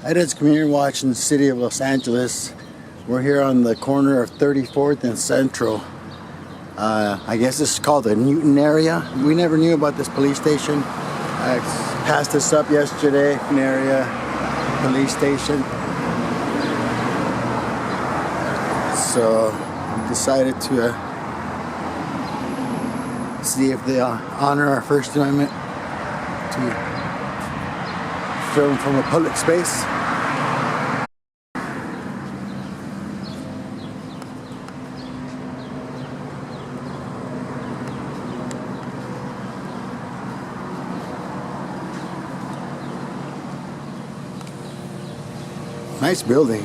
It is Community Watch in the city of Los Angeles. We're here on the corner of 34th and Central. I guess this is called the Newton area. We never knew about this police station. I passed this up yesterday. Newton area police station. So we decided to see if they honor our First Amendment to film from a public space. Nice building.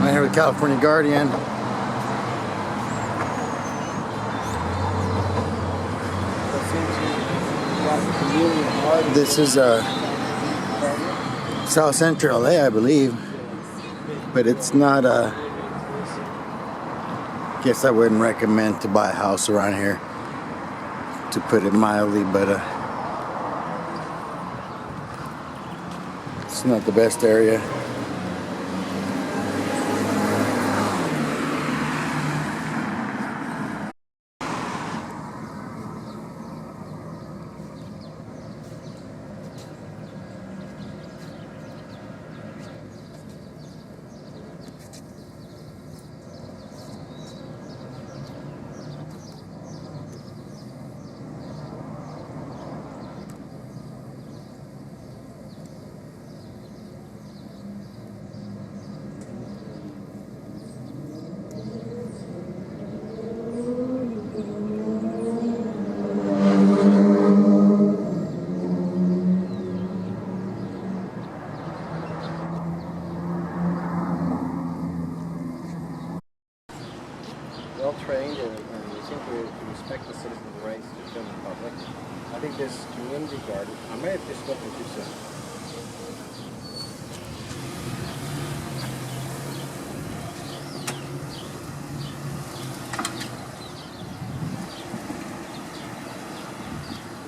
I'm here with California Guardian. This is South Central LA, I believe, but it's not guess I wouldn't recommend to buy a house around here, to put it mildly, but it's not the best area. Well trained and they seem to respect the citizens' rights to film in public. I think this community garden, I may have just spoken too soon.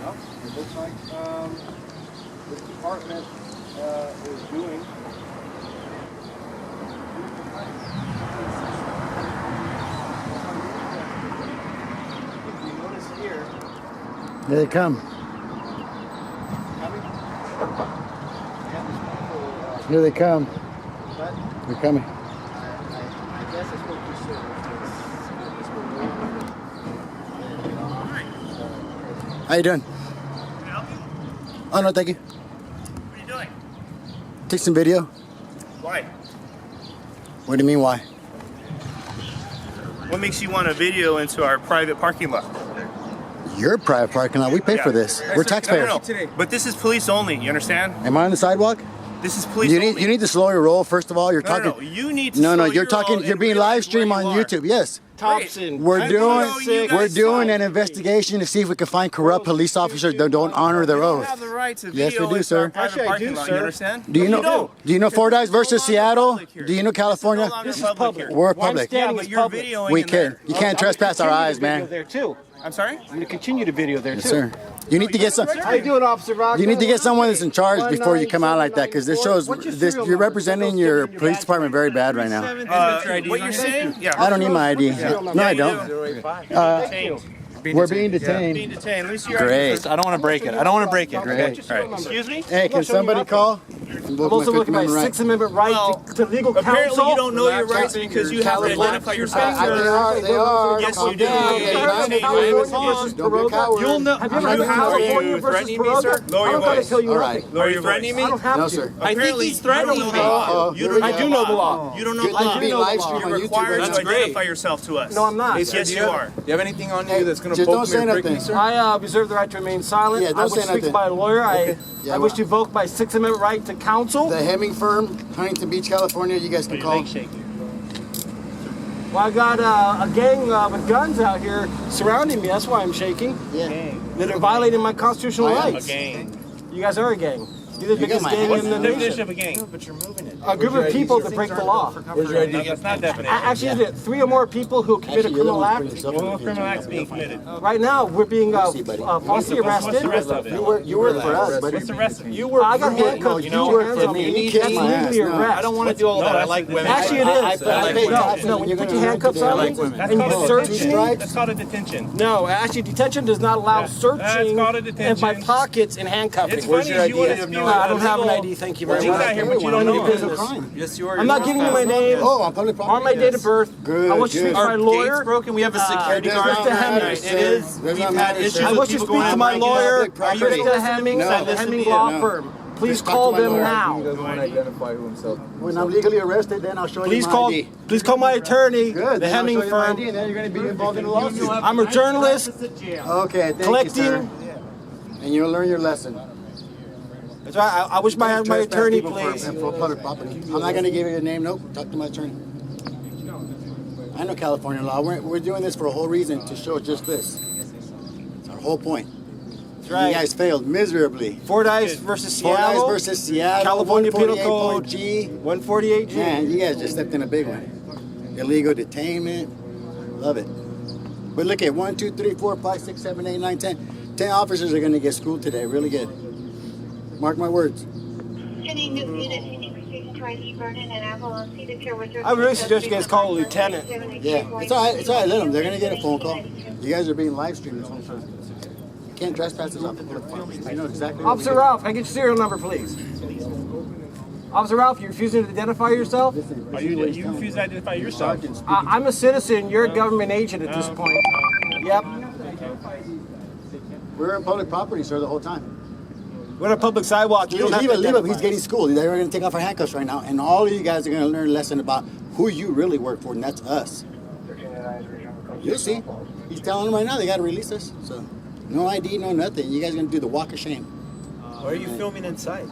Well, it looks like this department is doing. Here they come. Here they come. They're coming. I guess it's what you said. How you doing? Can I help you? Oh no, thank you. What are you doing? Take some video. Why? What do you mean why? What makes you want a video into our private parking lot? Your private parking lot. We pay for this. We're taxpayers. No. But this is police only. You understand? Am I on the sidewalk? This is police You only. need to slow your roll. First of all, you're talking. No, you need to. No, slow you're your talking. roll You're and being live realize streamed where on you are. YouTube. Yes. Thompson. We're doing an investigation to see if we can find corrupt police officers that don't honor their You oath. have the right to Yes, we video do, into sir. our private Actually, I parking do, lot, sir. You understand? Do you No, know? Do you know Fordyce versus Seattle? Do you know California? This is public. We're public. Yeah, Standing but is you're public. videoing. We in can. there. You can't trespass our eyes, man. There too. I'm sorry? I'm going to continue to video there Yes, too. sir. You need to get some. How you doing, Officer Rock? You need to get someone that's in charge before you come out like that, because this shows this. You're representing your police department very bad right now. What you're saying? Yeah. I don't need my ID. No, I don't. We're being detained. Being detained. Let me see your Great. ID. I don't want to break it. I don't want to break it. Great. All right. Excuse me? Hey, can somebody call? I'm also looking at my Sixth Amendment right to legal counsel. Apparently you don't know your rights because you have to identify yourself. They are. Yes, Calm you do. down. Okay, Calm you down. take my phone. Don't be a coward. You'll know. Have you ever heard of How are you California versus threatening me, sir? Peroga? Lower your I don't gotta voice. tell you All nothing. right. Are you threatening me? I don't have No, to. sir. I think he's threatening me. You don't I do know the law. You don't know Good the thing law. being live streamed You're on YouTube required right to now. identify yourself to us. No, I'm not. Yes, you are. Do you have anything on you that's going to Just poke don't me say or prick me, nothing. sir? I reserve the right to remain silent. Yeah, don't I wish say to speak nothing. to my lawyer. Yeah, I wish to invoke my Sixth Amendment right to counsel. The Hemming firm, Huntington Beach, California. You guys can call. Well, I got a gang with guns out here surrounding me. That's why I'm shaking. Yeah. That are violating my constitutional I am. rights. A gang. You guys are a gang. You're the biggest my gang ass. in the Definition nation. of a gang. But you're moving it. A group of people that break the law. Where's your ID? No, that's not definition. Actually, is it 3 or more people who commit a Actually, you're the criminal one act? putting yourself Well, in what the criminal picture. act's being committed? Right now, we're being see, buddy. falsely What's the arrested. rest of it? You work for us, buddy. What's the rest of it? You work. I got you work- handcuffs. You Two know, hands for on me. me. You That's kick my ass, legally no. arrest. I don't want to do all No, that. I that's like the women. Actually, it I is. pay taxes No, when you you're put gonna your run handcuffs today. I on like me women. and you called search a me. detention. That's called a detention. No, actually, detention does not allow That's searching called a of my detention. pockets and handcuffing. It's funny you want to steal I don't have an illegal- ID, thank you Well, very he's much. out here, but you don't know business. crime. Yes, you are. I'm not giving you my name Oh, on public property? or my date of birth. Good, I want you to good. speak to my Our lawyer. gate's broken. We have a security It guard. does not Mr. Hemming. matter, It sir. is. Does We've not had matter, issues sir. I with want you to people speak going to my breaking up lawyer, public property. Krista Hemming, No. at the Listen to Hemming me, Law no. Firm. Please Just talk call to my them lawyer. now. doesn't want to identify who himself. When I'm legally arrested, then I'll show Please you my call. ID. Please call my attorney, Good. the then I'll Hemming show you my Firm. ID, and then you're going to be involved in a lawsuit. I'm a journalist Okay, thank collecting. you, sir. And you'll learn your lesson. That's right. I wish my Trespass attorney, people please. for public property. I'm not going to give you a name. Nope. Talk to my attorney. I know California law. We're doing this for a whole reason, to show just this. It's our whole point. That's right. You guys failed miserably. Fordyce versus Fordyce Seattle. versus Seattle. California Penal Code 148.G. 148G. Man, you guys just stepped in a big one. Illegal detainment. Love it. But look at 1, 2, 3, 4, 5, 6, 7, 8, 9, 10. 10 officers are going to get schooled today. Really good. Mark my words. I really suggest you guys call a lieutenant. Yeah, it's all right. It's all right. Let them. They're going to get a phone call. You guys are being live streamed this whole time. You can't trespass us off public property. You know exactly what Officer we do. Ralph, can I get your serial number, please? Officer Ralph, you refusing to identify yourself? Are you refuse to identify yourself? I'm a citizen. You're a government agent at this point. Yep. We're in public property, sir, the whole time. We're on a public sidewalk. You don't have Leave to it, leave it. identify He's getting schooled. They're going to take off our handcuffs right now, and all of you guys are going to learn a lesson about who you really work for, and that's us. You'll see. He's telling them right now they got to release us. So, no ID, no nothing. You guys are going to do the walk of shame Why are you filming inside?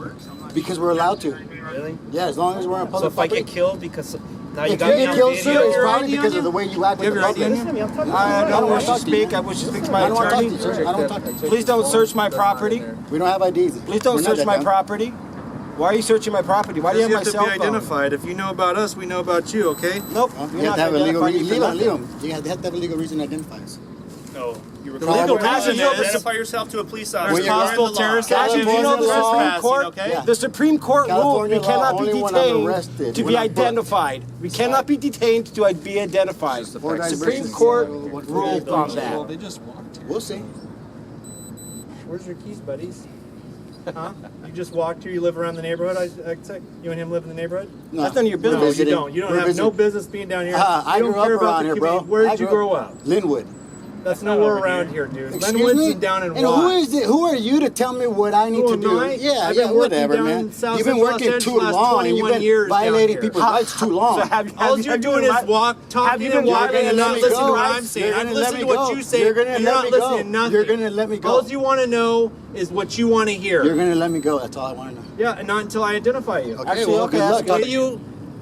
because we're allowed to. Really? Yeah, as long as we're in So public if I property. get killed because now you If got you me get on killed, video, sir, it's your probably ID on because you? of the way you act with the You have your ID on public. you? I don't want you to talk to you. speak. I wish you to speak to I my don't want to talk to you, attorney. sir. I don't want to talk to you. Please don't search my property. We don't have IDs. Please don't We're not search that my dumb. property. Why are you searching my property? Why do you have my cell phone? identified. If you know about us, we know about you, okay? Nope. You You're have not to have a legal identifying reason. me for Leave nothing. them. You have to have a legal reason to identify us. No. You were The legal California reason You is identify yourself to a police officer. When you're Possible wearing the law. terrorist Actually, action. do you know the Supreme California law, Court? okay? Yeah. The Supreme Court ruled California we law, cannot be only when I'm detained arrested, to when be I'm booked. identified. We cannot be detained to be identified. Fordyce Supreme versus Court Seattle, 148.G. ruled on that. We'll see. Where's your keys, buddies? Huh? You just walked here. You live around the neighborhood. I expect you and him live in the neighborhood. No. That's none of your We're business. No, you visiting. don't. You don't We're have visiting. no business being down here. I You don't grew up care about around the here, bro. community. Where I did you grew grow up? Linwood. That's not nowhere over around here. here, dude. Excuse Linwood's me? down in And Watt. who are you to tell me what I need Who to am do? I? Yeah, I've yeah, been working whatever, down man. in South You've been Central working Los too Angeles long, and you've 21 been years down violating here. people's rights too long. So have All you you're been doing is my- walk, have talking you and been walking violating and not people's listening to what rights? I'm saying. You're I'm gonna let listening me to what go. you say. You're gonna and let not me go. listening to nothing. You're gonna let me go. All you want to know is what you want to hear. You're gonna let me go. That's all I want to know. Yeah, and not until I identify you. Okay, Actually, well, okay, good luck. that's What do you?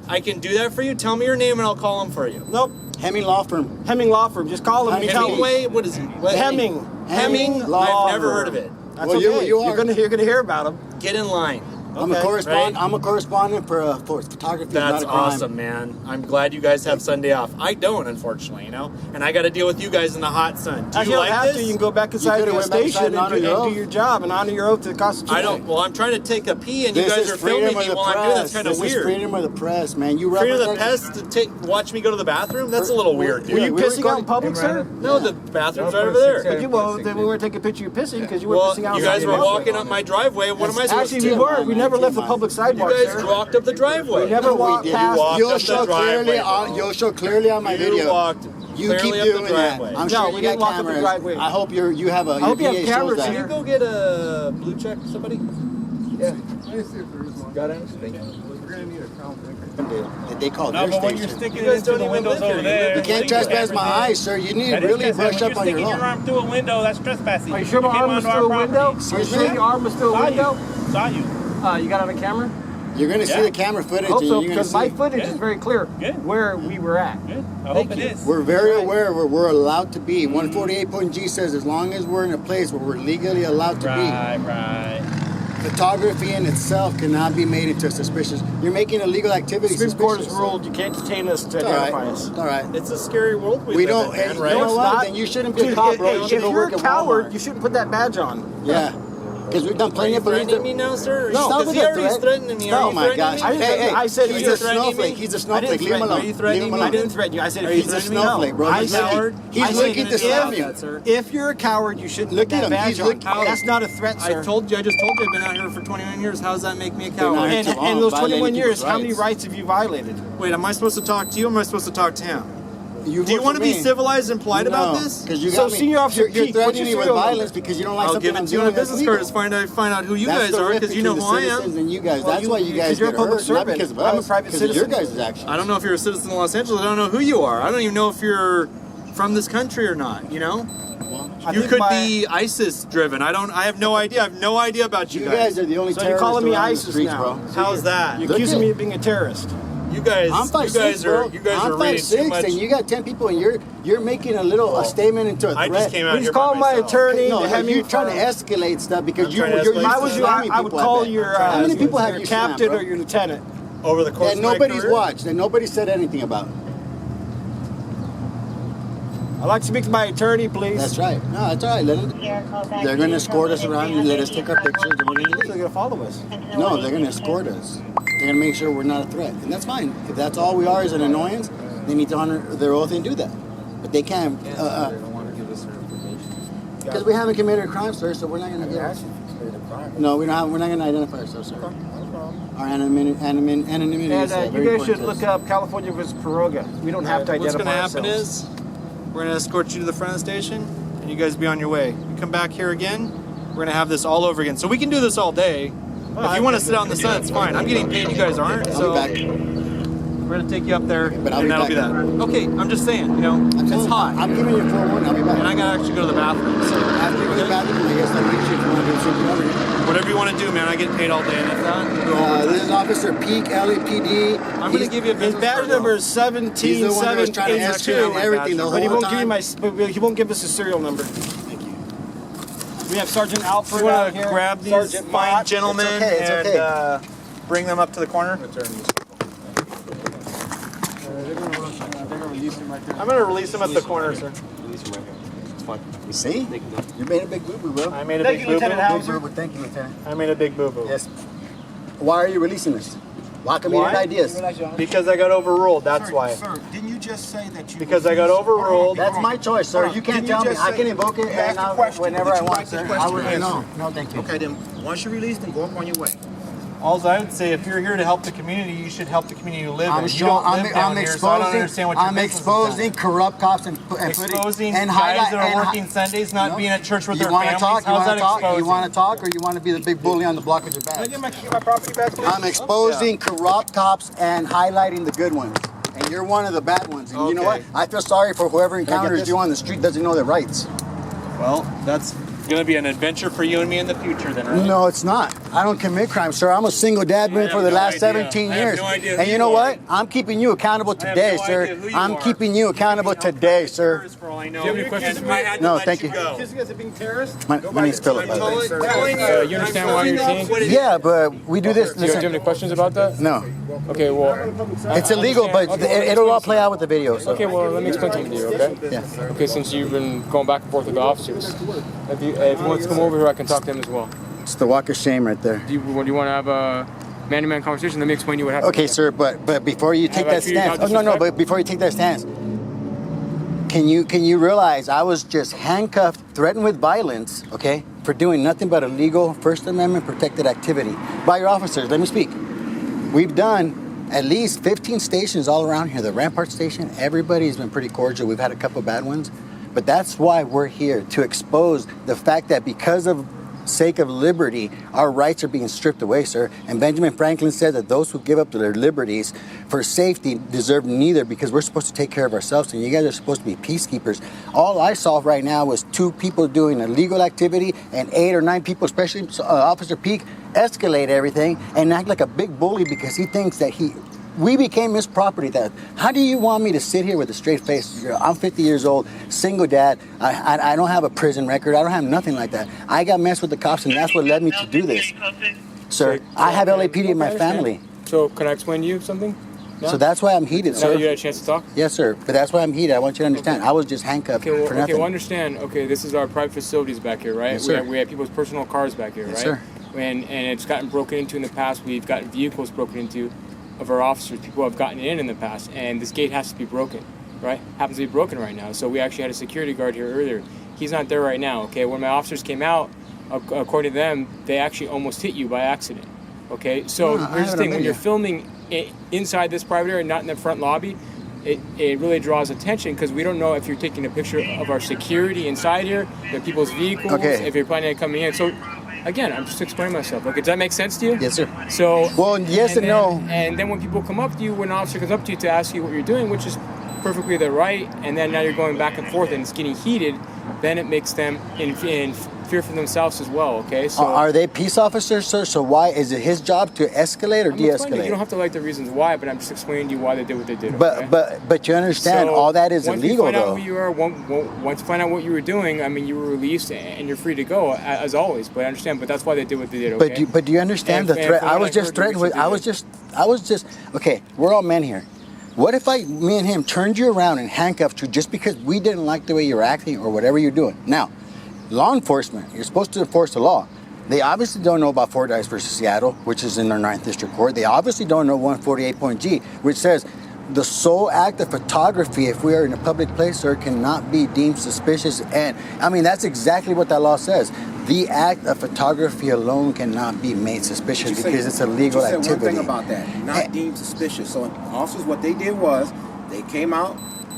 I can do that for you. Tell me your name and I'll call him for you. Nope. Hemming Law Firm. Hemming Law Firm. Just call them and tell them. Hemingway, what is he? What- Hemming. Hemming? Law I've never Firm. heard of it. That's Well, okay. you are. You're gonna hear about them. Get in line. I'm a Okay, correspondent. right. I'm a correspondent for photography. is That's not a crime. awesome, man. I'm glad you guys have Sunday off. I don't, unfortunately, you know? And I got to deal with you guys in the hot sun. Do Actually, you you don't like have this? to. You can go back You inside could've the went back inside station and and honor do your oath. your job and honor your oath to the Constitution. I don't. Well, I'm trying to take a pee and you This guys is are filming freedom me of the while I'm doing that. That's press. kind of This is weird. freedom of the press, man. You Freedom of the represent. press to watch me go to the bathroom? That's a little weird, Were dude. you we're pissing out in recording- public, sir? No, the bathroom's right over there. Well, then we were taking a picture of you pissing because you were Well, pissing out. you guys in were public. walking up my driveway. What am I supposed to Actually, we do? were. We never left the TMI. public You sidewalk, guys sir. walked up the driveway. We never walked did. past. walked You'll up the show clearly driveway, on. bro. You'll show clearly on my You video. walked You clearly keep up the doing that. driveway. I'm No, sure we you didn't got walk up the cameras. driveway. I hope you have a. I hope you have EPA cameras shows Can here. you go get a blue check, somebody? Yeah. Got it? Thank you. that they call No, their but when you're station. sticking You it guys into don't the even windows live here. over there. You can't trespass my eyes, sir. You need to That is really trespassing. brush When up you're on your sticking your law. arm through a window, that's trespassing. Are you sure my came arm was onto our through a property. window? Are you Excuse sure me? your arm was through a Saw window? Saw you. You got it on camera? You're gonna see Yeah. the camera footage, Hope and so, you're gonna because my see. footage Good. is very clear Good. where we were at. Good. I Thank hope you. it is. We're very aware where we're allowed to be. 148.g says as long as we're in a place where we're legally allowed to Right. be, photography in itself cannot be made into a suspicious. You're making illegal activity Supreme Court has suspicious. ruled you can't detain us to All right. identify us. All right. It's a scary world We live don't. in, Hey, man, you right? know it's what? not. Then you shouldn't be a Dude, cop, bro. You if should go you're work a at coward, Walmart. you shouldn't put that badge on. Yeah. Because we've done Are plenty you of police. threatening me now, sir? No, Because he already threatened me. Are Oh you my threatening gosh! me? I didn't Hey, threaten hey! you. I said he's you're a threatening me? snowflake. He's a I didn't snowflake. Leave him threaten alone. Are you threatening Leave him me? alone. I didn't threaten you. I said if Are you you He's a threaten me, no. snowflake, bro. I He's said looking. He's I said looking to slam you. that, sir. if you're a coward, you shouldn't Look put at that him. He's badge on. looking- That's not a threat, sir. I just told you I've been out here for 21 years. How does that make me a not coward? here And too long, in those violating 21 years, people's how many rights. rights have you violated? Wait, am I supposed to talk to you or am I supposed to talk to him? Do you vote want to for be me. civilized and polite about this? Because you So, got me. Senior Officer You're Peak, what's threatening your me with serial violence number? because you don't like I'll something give I'm it to you on doing a that's business legal. card to find out who you That's guys the are rift because you know between who I the citizens am. and you guys. Well, That's why you you- guys 'cause you're a get public hurt, not servant. because of I'm a us. private because of your citizen. guys' actions. I don't know if you're a citizen of Los Angeles. I don't know who you are. I don't even know if you're from this country or not. You know, I you think could my- be ISIS driven. I have no idea. I have no idea about you You guys are the only So you're terrorists calling me around the ISIS streets, now? bro. How's that? You're Look accusing at- me of being a terrorist. You guys, I'm 5'6", bro. you guys I'm are reading too 5'6", much. and you got 10 people, and you're making a statement into a I threat. just came out Please here call by my myself. attorney. No, to have me you're trying to file- escalate stuff because I'm you're trying to you're escalate If I used was to you, slamming I would people, call bet. your, How many people have your you captain slammed, bro? or your lieutenant. over the course that of my nobody's career. watched, that nobody said anything about. I'd like to speak to my attorney, please. That's right. No, that's all right. Let them. They're going to escort us around and let us take our pictures, and we're going to They're leave. going to follow us. No, they're going to escort us. They're going to make sure we're not a threat, and that's fine. If that's all we are is an annoyance, they need to honor their oath and do that. But they can't, They don't want to give us their information. because we haven't committed a crime, sir. So we're not going to. No, we don't have. We're not going to identify ourselves, sir. Our anonymity And is you very guys important should to us. look up California vs. Piroga. We don't have to What's identify going to happen ourselves. is we're going to escort you to the front of the station, and you guys be on your way. You come back here again, we're going to have this all over again. So we can do this all day. If you want to sit out in the sun, it's fine. I'm getting paid. You guys aren't. I'll So be back. we're going to take you up there, But I'll and be that'll back. be that. Okay, I'm just saying. You know, I'm it's telling you, hot, I'm giving you 4-1. I'll be back. and I got to actually go to the bathroom. So After you go to the bathroom, I guess I'll reach you if you want to do something over here. whatever you want to do, man. I get paid all day, and if not, go overtime. This is Officer Peak, LAPD. I'm going to give you a His business badge card, number though. is He's the one that was trying to 17782. escalate everything the But whole But he won't give time. you but he won't give us a serial number. Thank you. We have Sergeant Alfred You out want here. to grab these Sergeant fine Mott. gentlemen It's okay, it's and okay. Bring them up to the corner? I'm going to release them at the corner, sir. You see? You made a big boo-boo, bro. I made a Thank big you, Lieutenant boo-boo. Hauser. Big boo-boo. Thank you, Lieutenant. I made a big boo-boo. Yes. Why are you releasing this? Why come you Why? had ideas? Because I got overruled, that's why. Sir, didn't you just say that you... Because I got overruled. That's my choice, sir. You can't Didn't you tell me. just I say- can invoke it You asked and a I'll, question. whenever Would I you want, like the sir. question I would, answered? no, thank you. Okay, then, once you release, then go up on your way. Alls I would say, if you're here to help the community, you should help the community you live in. I'm You showing, don't live down here, so I don't understand what your I'm business is exposing doing. corrupt cops and Exposing and guys highlight- that are and hi- working Sundays, not No. being at church with You their wanna families. talk? You How's want that to talk? exposing? You want to talk, or you want to be the big bully on the block with your Can I badge? get my property back, please? I'm exposing corrupt cops and highlighting the good ones. And you're one of the bad ones. And you know what? Okay. I feel sorry for whoever I get encounters this? you on the street doesn't know their rights. Well, that's going to be an adventure for you and me in the future then, right? No, it's not. I don't commit crime, sir. I'm a single dad been I for have the no last idea. 17 I have years. no idea And who you know you what? are. I'm keeping you accountable I have today, no sir. idea who you I'm are. keeping you accountable today, sir. For all I know. Do you have any questions And for me? I had to No, let thank you you. go. Accusing us of being terrorists? My name's Philip, by the way. You understand why you're saying? Yeah, but we do this. Do you have any questions about that? No. Okay, well, It's illegal, but it'll all play out with the video. So. okay, well, let me explain something to you, okay? Yeah. Okay, since you've been going back and forth with the officers, if you want to come over here, I can talk to them as well. It's the walk of shame right there. Do you want to have a man-to-man conversation? Let me explain to you what happened. Okay, sir, but before you take Have I that treated you stance, without no, disrespect? but before you take that stance, can you realize I was just handcuffed, threatened with violence, okay, for doing nothing but illegal First Amendment protected activity by your officers? Let me speak. We've done at least 15 stations all around here. The Rampart Station, everybody's been pretty cordial. We've had a couple bad ones, but that's why we're here, to expose the fact that because of sake of liberty, our rights are being stripped away, sir. And Benjamin Franklin said that those who give up their liberties for safety deserve neither, because we're supposed to take care of ourselves, and you guys are supposed to be peacekeepers. All I saw right now was 2 people doing illegal activity, and 8 or 9 people, especially Officer Peak, escalate everything and act like a big bully because he thinks that we became his property. That how do you want me to sit here with a straight face? I'm 50 years old, single dad. I don't have a prison record. I don't have nothing like that. I got messed with the cops, and that's what led me to do this, sir. I have LAPD in my family. So can I explain to you something? No? So that's why I'm heated, Now sir. that you had a chance to talk? Yes, sir. But that's why I'm heated. I want you to understand. I was just handcuffed Okay, well, for nothing. okay, well, understand. Okay, this is our private facilities back here, right? Yes, sir. We have people's personal cars back here, Yes, right? sir. And it's gotten broken into in the past. We've gotten vehicles broken into of our officers. People have gotten in the past, and this gate has to be broken, right? Happens to be broken right now. So we actually had a security guard here earlier. He's not there right now. Okay, when my officers came out, according to them, they actually almost hit you by accident. Okay, so No, I here's the haven't thing: been when you're here. filming inside this private area, not in the front lobby, it really draws attention because we don't know if you're taking a picture of our security inside here, the people's vehicles, Okay. if you're planning on coming in. So, again, I'm just explaining myself. Okay, does that make sense to you? Yes, sir. So, Well, yes and then, no. And then when people come up to you, when an officer comes up to you to ask you what you're doing, which is perfectly their right, and then now you're going back and forth and it's getting heated, then it makes them in fear for themselves as well. Okay, so Are they peace officers, sir? So why is it his job to escalate or I'm explaining. You don't de-escalate? have to like the reasons why, but I'm just explaining to you why they did what they did. Okay? But you understand, So, all that is once illegal, you find out though. who you are, once you find out what you were doing, I mean, you were released and you're free to go as always. But I understand. But that's why they did what they did. Okay? But do you understand And- the and threat? from I what was I've just heard, threatened we with. should do I was just. Okay, we're all men here. What if me and him turned you around and handcuffed you just because we didn't like the way you're acting or whatever you're doing? Now, law enforcement, you're supposed to enforce the law. They obviously don't know about Fordyce versus Seattle, which is in their 9th District Court. They obviously don't know 148.G, which says the sole act of photography, if we are in a public place, sir, cannot be deemed suspicious. And I mean, that's exactly what that law says. The act of photography alone cannot be made suspicious because it's a legal you said activity. one thing about that, not deemed suspicious. So officers, what they did was they came out.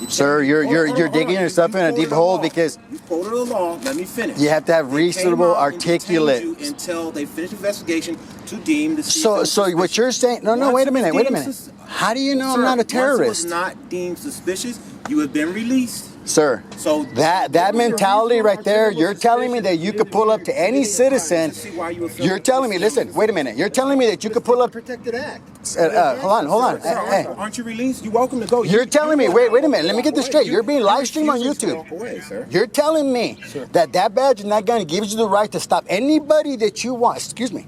Sir, you're digging yourself in a deep hole because you quoted the law. Let me finish. you have to have They reasonable, came out and detained articulate. you until they finished investigation to deem the. So what you're saying? No, wait a minute. How do you know I'm not a Once it terrorist, was not deemed suspicious, you have been released. sir? So That mentality right there, you're telling me that you could pull up to any citizen. You're telling me, listen, wait a minute. You're telling me that you could pull up. Protected act. Hold on. Sir, Hey. aren't you released? You're welcome to go. You're telling me, wait a minute. Let me get this straight. You're being live streamed on YouTube. You're telling me that badge and that gun gives you the right to stop anybody that you want. Excuse me.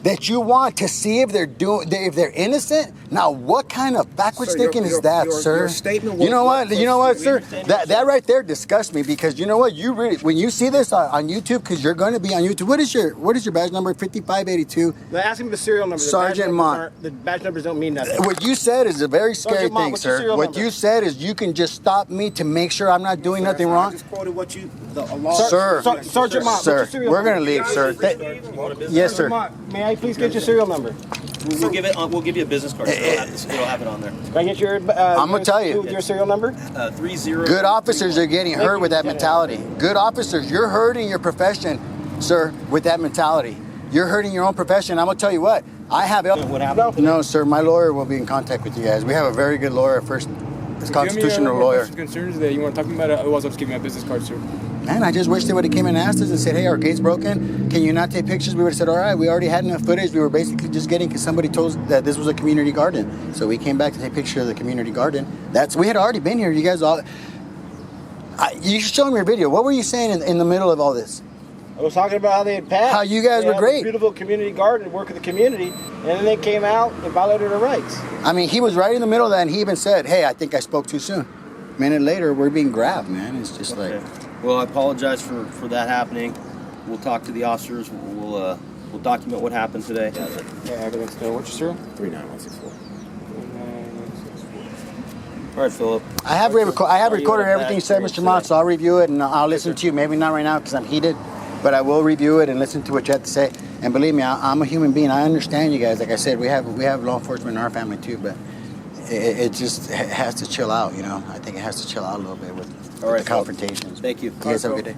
That you want to see if they're innocent. Now, what kind of backwards Sir, thinking is that, sir? your statement You know was- what? You know what, we sir? understand That right there disgusts me because you know what? You really, when you see this on YouTube, because you're going to be on YouTube. What is your badge number? 5582. Ask him the serial number. Sergeant Mott. The badge numbers don't mean nothing. What you said is a very scary Sergeant Mott, thing, what's your sir. serial What number? you said is you can just stop me to make sure I'm not doing nothing I wrong. just quoted what you the law. Sir, Sergeant Mott, what's sir, your serial we're number? going to leave, sir. Yes, sir. Sergeant Mott, may I please get your serial number? We'll give it. We'll give you a business card. So it'll have it on there. Can I get your? I'm gonna tell you. Your serial number. 30. Good officers are getting hurt with that mentality. Good officers, you're hurting your profession, sir, with that mentality. You're hurting your own profession. I'm gonna tell you what. I have. What happened? No, sir. My lawyer will be in contact with you guys. We have a very good lawyer. First, it's constitutional lawyer. Concerns that you want to talk about? Otherwise, I'll just give you my business card, sir. Man, I just wish they would have came and asked us and said, hey, our gate's broken. Can you not take pictures? We would have said, all right, we already had enough footage. We were basically just getting, because somebody told us that this was a community garden. So we came back to take a picture of the community garden. We had already been here. You guys all, you should show me your video. What were you saying in the middle of all this? I was talking about how they had passed. How you guys They were had great. this beautiful community garden, work of the community, and then they came out and violated our rights. I mean, he was right in the middle of that, and he even said, hey, I think I spoke too soon. A minute later, we're being grabbed, man. It's just like... Well, I apologize for that happening. We'll talk to the officers. We'll document what happened today. Yeah, everything's good. What's your serial? 39164. All right, Philip. I have recorded at everything you that said, experience Mr. Mott, today. so I'll review it and I'll listen to you. Maybe not right now because I'm heated, but I will review it and listen to what you have to say. And believe me, I'm a human being. I understand you guys. Like I said, we have law enforcement in our family too, but it just has to chill out, you know. I think it has to chill out a little bit with All right, the Philip. confrontations. Thank you. You guys have a good day.